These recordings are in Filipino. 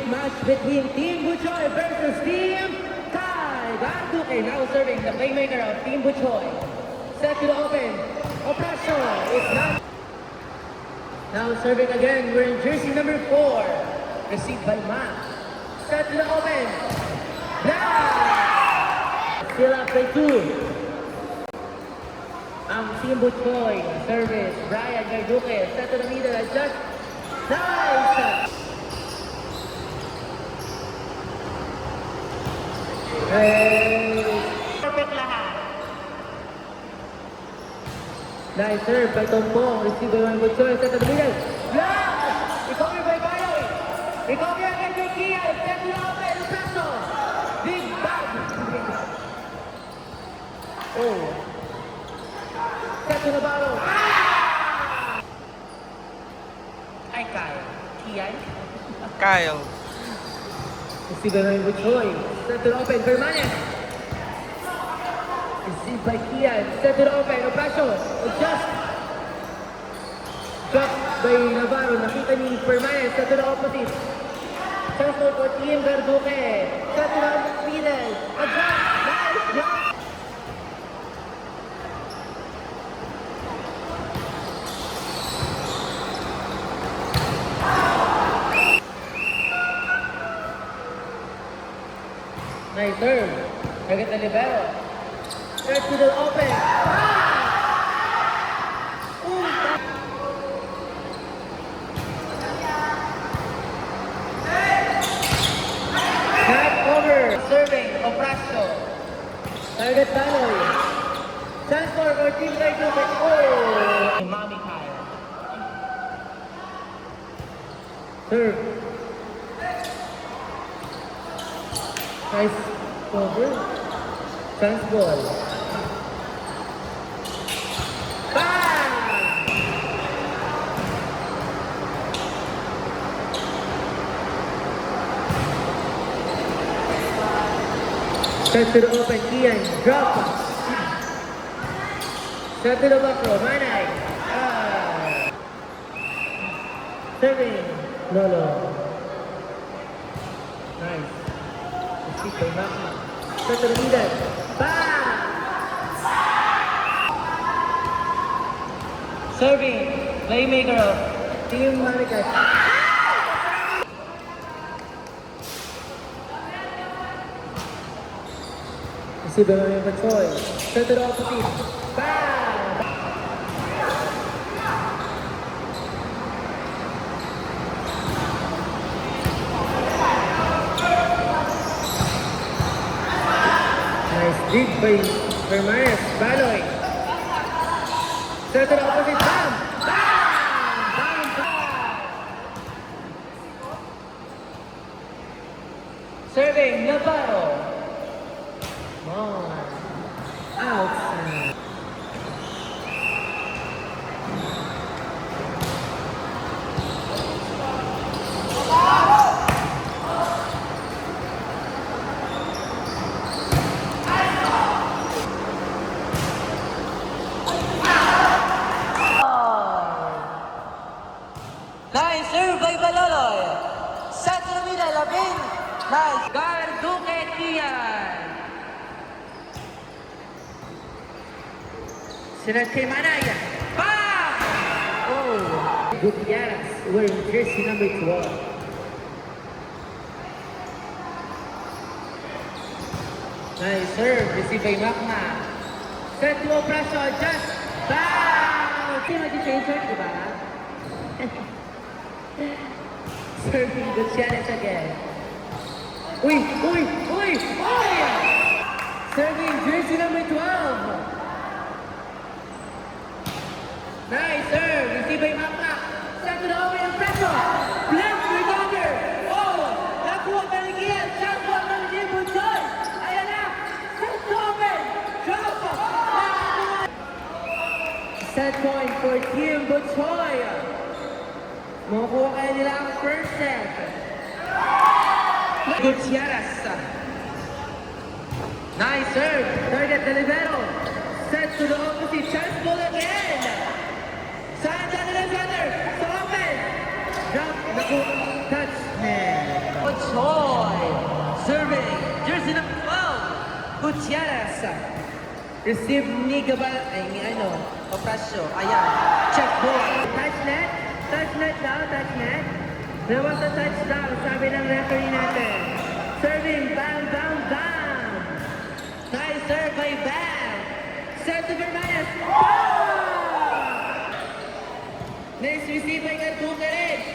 match between Team Buchoy versus Team Kai Garduque. Now serving the playmaker of Team Buchoy. Set to the open. Opraso is not. Now serving again, we're in jersey number 4. Received by Max. Set to the open. Black! Still up by 2. Ang Team Buchoy, service, Brian Garduque, set to the middle, adjust, nice! Hey! Perfect lahat. Nice serve by Tompong, receive by Juan Buchoy, set to the middle, block! Recover by Bayoy, recover again by Kia, set to the open, Lucaso, big bang! Oh! Set to the bottom. Ah! Ay, Kyle. Kian? Kyle. Received by Buchoy. Set to the open. Permanes. Received by Kian. Set to the open. Opraso. Adjust. Drop by Navarro. Nakita ni Permanes. Set to the opposite. Chance for Team Garduque. Set to the middle. Adjust. Nice block. Nice serve. Target the libero. Straight to the open. Back over. Serving. Opraso. Target Baloy. Chance for Team Garduque. Oh! Mami Kyle. Serve. Nice cover. Chance ball. Bang! Set to the open, Kian. Drop. Set to the back row, Manay. Serving. Lolo. Nice. By Maki. Set to the middle. Bang! Serving. Playmaker of Team Maricas. Received by Mami Buchoy. Set to the opposite. Bang! Nice dig by Permanes. Baloy. Set to the opposite. Bam! Bam! Bam! Bam! Serving Navarro. Come on. Outside. Nice serve by Baloloy. Set to the middle, Labing. Nice. Garduque Kian. Sinat kay Manaya. Bang! Oh! Gutierrez wearing jersey number 12. Nice serve. Receive by Makma. Set to Opraso. Just. Bang! Sino mag-change shirt, diba? Serving Gutierrez again. Uy! Uy! Uy! Uy! Serving jersey number 12. Nice serve. Receive by Makma. Set to the open and presso. Blend recover. Oh! Nakuha pa rin Kian. Shot ball ng Team Buchoy. Ayan na. Set to open. Drop. Set point for Team Buchoy. Makukuha kaya nila ang first set. Gutierrez. Nice serve. Target the libero. Set to the opposite. Chance ball again. Saan dyan na center? Sa open. Drop. Naku. Touch. Man. Buchoy. Serving, jersey number 12, Gutierrez. Receive ni Gabal, ay ni Oprasio. Ayan, check ball. Touch net daw, touch net. There was a touchdown, sabi ng referee natin. Serving, bam, bam, bam. Nice serve by Bam. Serve to Vermanes. Next receive by Garduca rin.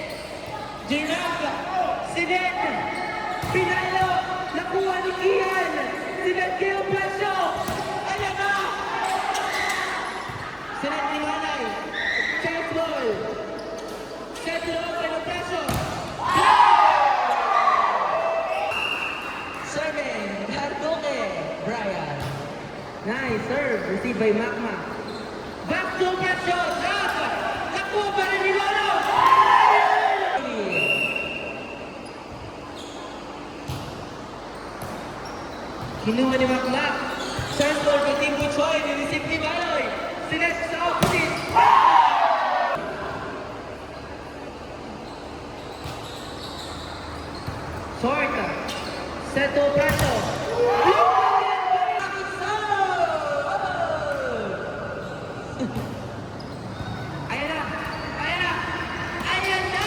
Giraffe, Sinet, Pinalo, nakuha ni Kian. Sinet kay Oprasio. Ayan na! Sinet ni Manay. Chance ball. Set to the open, Oprasio. Serving, Garduque, Brian. Nice serve, received by Makma. Back to Oprasio, drop! Nakuha pa rin ni Lolo! Kinuha ni Makma. Chance ball kay Team Buchoy, ni-receive ni Baloy. Sinet sa opposite. Short. Set to Oprasio. Ayan na! Ayan na! Ayan na!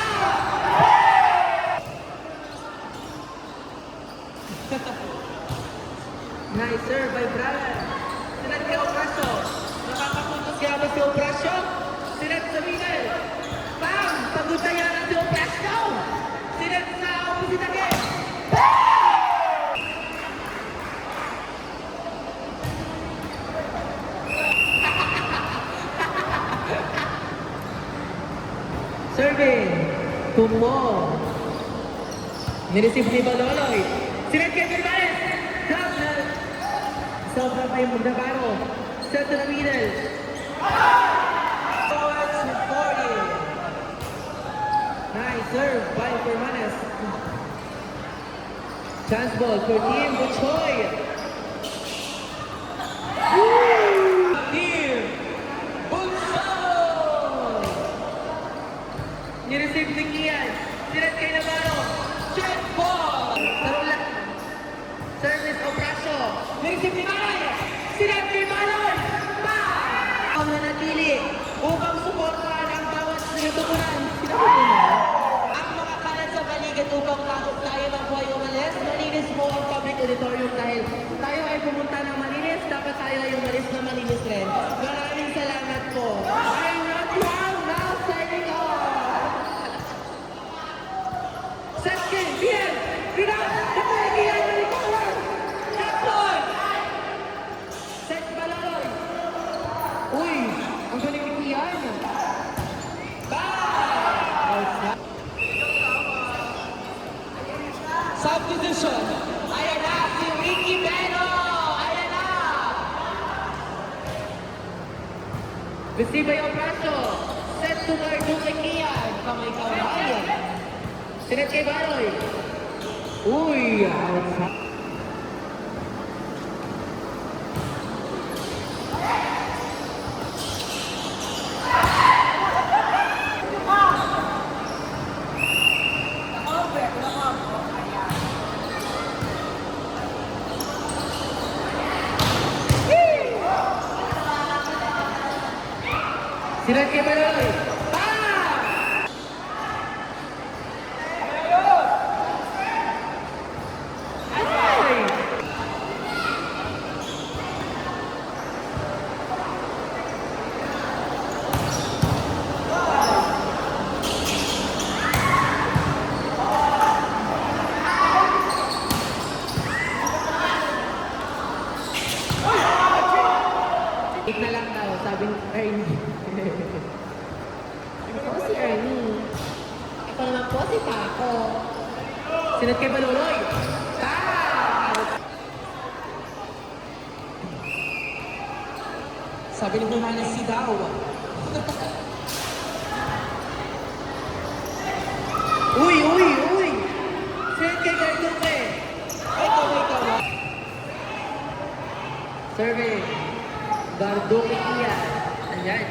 Nice serve by Brian. Sinet kay Oprasio. Nakakapuntos kaya ba si Oprasio? Sinet sa middle. Bam! Pagutayan si Oprasio. Sinet sa opposite again. Serving. Tumo. Nireceive ni Baloloy. Sinet kay Vermanes. Drop na. Sobra pa yung Magdabaro. Set to the middle. Forward to 40. Nice serve by Vermanes. Chance ball for Team Buchoy. Team Buchoy. Nireceive ni Kian. Sinet kay Navarro. Check ball. Tarula. Service Oprasio. Nireceive ni Manoy. Sinet kay Manoy. Bam! Ang nanatili upang suportahan ang bawat sinutukunan. Ang mga kanan sa paligid upang takot tayo ng buhay umalis. Malinis mo ang public auditorium dahil tayo ay pumunta ng malinis. Dapat tayo ay umalis na malinis rin. Maraming salamat po. I'm not wrong now signing off. Second, bien, final, napahigihan na ni Kawan. Kapon! Set Baloloy. Uy, ang galing ni Kian. Bam! Subdivision. Ayan na, si Ricky Beno. Ayan na. Receive by Oprasio. Set to Garduque Kian. Kamay-kamay. Sinet kay Baroy. Uy, outside. Sinet kay Baroy. Wait na lang daw, sabi ni Ernie. Ako si Ernie. Ako naman po si Paco. Sinet kay Baloloy. Sabi ni Vermanes si daw. Uy, uy, uy! Sinet kay Garduque. Ito. Survey. Garduque Kian. Ayan.